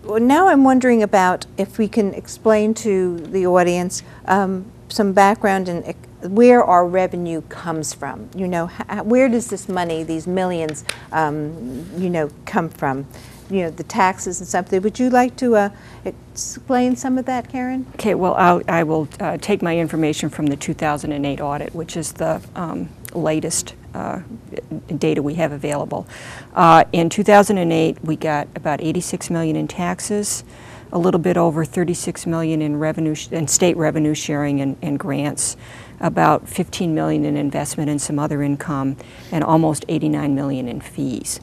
well, now I'm wondering about if we can explain to the audience some background in where our revenue comes from. You know, where does this money, these millions, you know, come from? You know, the taxes and something. Would you like to explain some of that, Karen? Okay, well, I will take my information from the 2008 audit, which is the latest data we have available. In 2008, we got about 86 million in taxes, a little bit over 36 million in revenue and state revenue sharing and grants, about 15 million in investment and some other income, and almost 89 million in fees.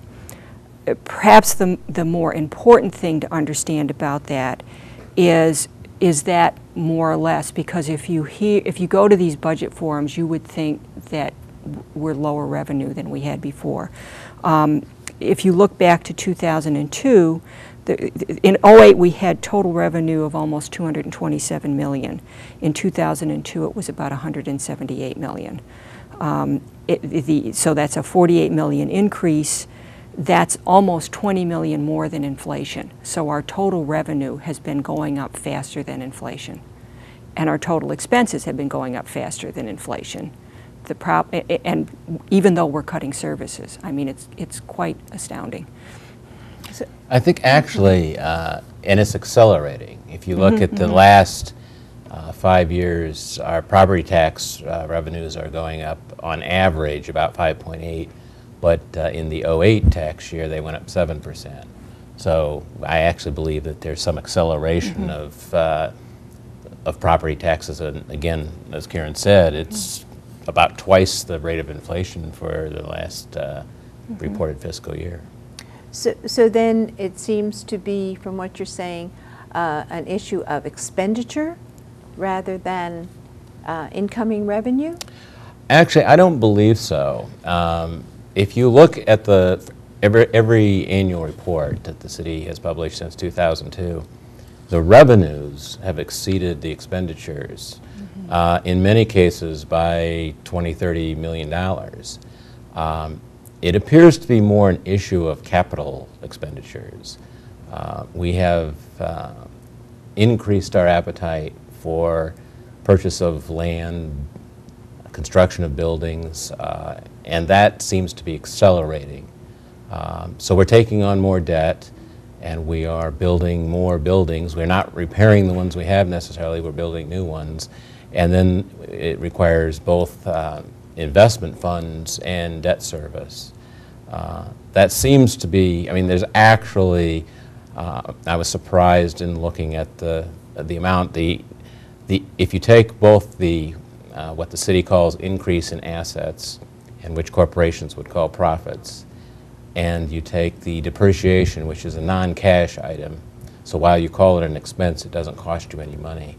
Perhaps the more important thing to understand about that is that more or less, because if you go to these budget forums, you would think that we're lower revenue than we had before. If you look back to 2002, in '08 we had total revenue of almost 227 million. In 2002 it was about 178 million. So that's a 48 million increase. That's almost 20 million more than inflation. So our total revenue has been going up faster than inflation. And our total expenses have been going up faster than inflation. And even though we're cutting services, I mean, it's quite astounding. I think actually, and it's accelerating. If you look at the last 5 years, our property tax revenues are going up on average about 5.8. But in the '08 tax year, they went up 7%. So I actually believe that there's some acceleration of property taxes. And again, as Karen said, it's about twice the rate of inflation for the last reported fiscal year. So then it seems to be, from what you're saying, an issue of expenditure rather than incoming revenue? Actually, I don't believe so. If you look at every annual report that the city has published since 2002, the revenues have exceeded the expenditures, in many cases by $20–30 million. It appears to be more an issue of capital expenditures. We have increased our appetite for purchase of land, construction of buildings, and that seems to be accelerating. So we're taking on more debt, and we are building more buildings. We're not repairing the ones we have necessarily, we're building new ones. And then it requires both investment funds and debt service. That seems to be, I mean, there's actually, I was surprised in looking at the amount, if you take both what the city calls increase in assets, and which corporations would call profits, and you take the depreciation, which is a non-cash item, so while you call it an expense, it doesn't cost you any money.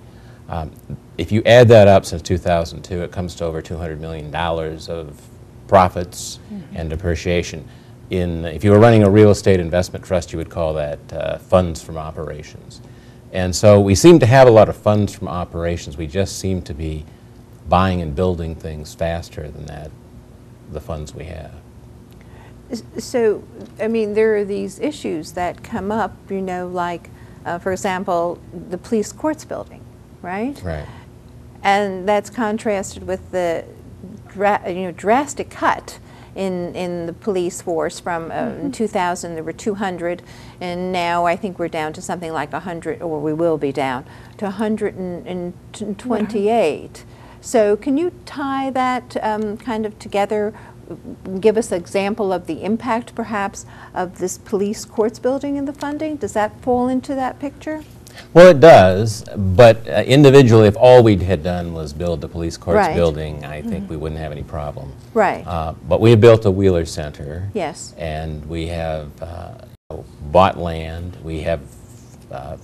If you add that up since 2002, it comes to over $200 million of profits and depreciation. If you were running a real estate investment trust, you would call that funds from operations. And so we seem to have a lot of funds from operations. We just seem to be buying and building things faster than the funds we have. So, I mean, there are these issues that come up, you know, like, for example, the police courts building, right? Right. And that's contrasted with the drastic cut in the police force from in 2000 there were 200, and now I think we're down to something like 100, or we will be down to 128. So can you tie that kind of together, give us an example of the impact perhaps of this police courts building and the funding? Does that fall into that picture? Well, it does, but individually, if all we had done was build the police courts building, I think we wouldn't have any problem. Right. But we have built a Wheeler Center. Yes. And we have bought land. We have,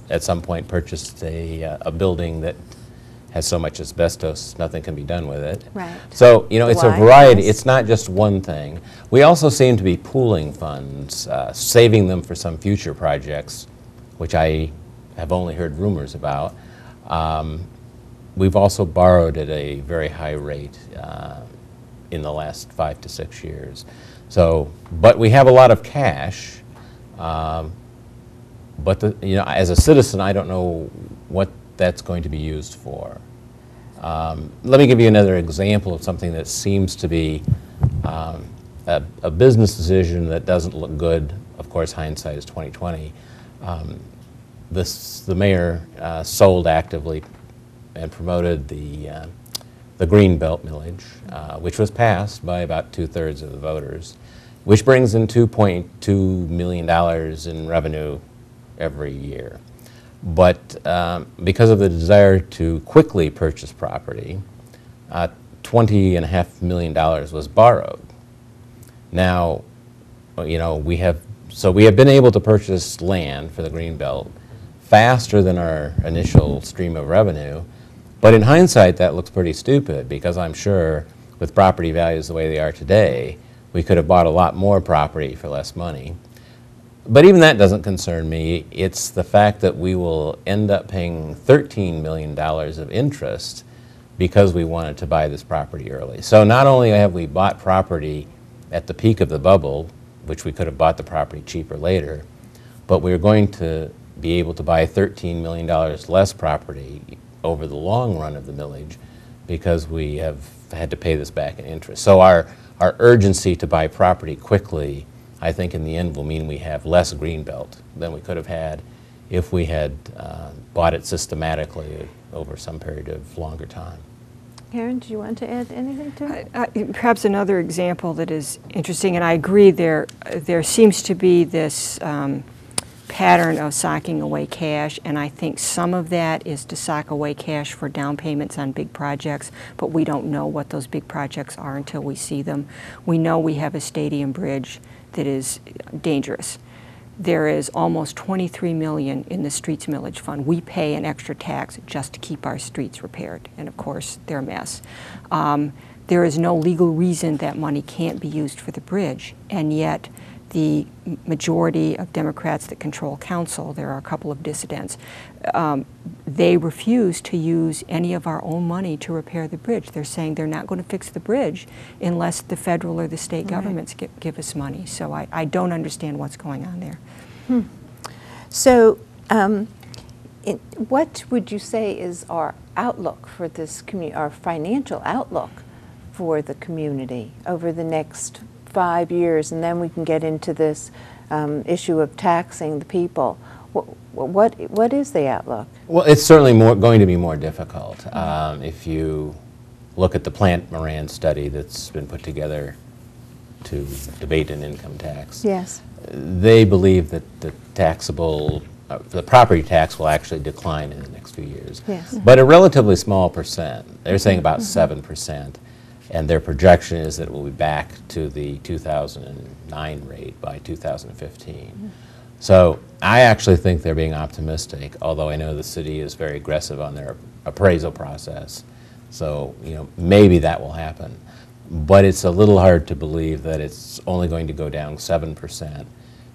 at some point, purchased a building that has so much asbestos, nothing can be done with it. Right. So, you know, it's a variety. It's not just one thing. We also seem to be pooling funds, saving them for some future projects, which I have only heard rumors about. We've also borrowed at a very high rate in the last 5 to 6 years. So, but we have a lot of cash, But as a citizen, I don't know what that's going to be used for. Let me give you another example of something that seems to be a business decision that doesn't look good. Of course, hindsight is 20/20. The mayor sold actively and promoted the Greenbelt millage, which was passed by about 2/3 of the voters, which brings in $2.2 million in revenue every year. But because of the desire to quickly purchase property, $20.5 million was borrowed. Now, we have been able to purchase land for the Greenbelt faster than our initial stream of revenue. But in hindsight, that looks pretty stupid, because I'm sure with property values the way they are today, we could have bought a lot more property for less money. But even that doesn't concern me. It's the fact that we will end up paying $13 million of interest because we wanted to buy this property early. So not only have we bought property at the peak of the bubble, which we could have bought the property cheaper later, but we're going to be able to buy $13 million less property over the long run of the millage because we have had to pay this back in interest. So our urgency to buy property quickly, I think in the end will mean we have less Greenbelt than we could have had if we had bought it systematically over some period of longer time. Karen, do you want to add anything to it? Perhaps another example that is interesting, and I agree there seems to be this pattern of socking away cash, and I think some of that is to sock away cash for down payments on big projects, but we don't know what those big projects are until we see them. We know we have a stadium bridge that is dangerous. There is almost $23 million in the streets millage fund. We pay an extra tax just to keep our streets repaired, and of course they're a mess. There is no legal reason that money can't be used for the bridge, and yet the majority of Democrats that control council, there are a couple of dissidents, they refuse to use any of our own money to repair the bridge. They're saying they're not going to fix the bridge unless the federal or the state governments give us money. So I don't understand what's going on there. So what would you say is our outlook for this community, our financial outlook for the community over the next 5 years, and then we can get into this issue of taxing the people? What is the outlook? Well, it's certainly going to be more difficult. If you look at the Plant Moran study that's been put together to debate an income tax, yes, they believe that the property tax will actually decline in the next few years. Yes. But a relatively small percent. They're saying about 7%. And their projection is that it will be back to the 2009 rate by 2015. So I actually think they're being optimistic, although I know the city is very aggressive on their appraisal process. So, maybe that will happen. But it's a little hard to believe that it's only going to go down 7%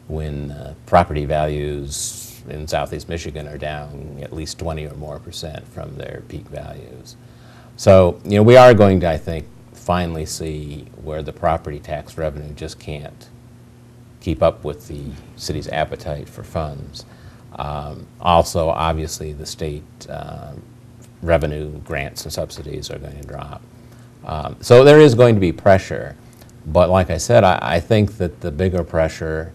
when property values in Southeast Michigan are down at least 20 or more % from their peak values. So, we are going to, I think, finally see where the property tax revenue just can't keep up with the city's appetite for funds. Also, obviously, the state revenue grants and subsidies are going to drop. So there is going to be pressure, but like I said, I think that the bigger pressure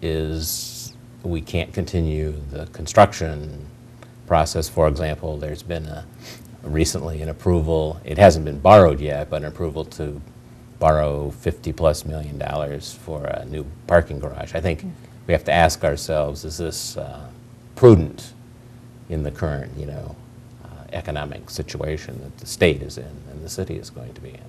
is we can't continue the construction process. For example, there's been recently an approval, it hasn't been borrowed yet, but an approval to borrow $50+ million for a new parking garage. I think we have to ask ourselves, is this prudent in the current, economic situation that the state is in and the city is going to be in?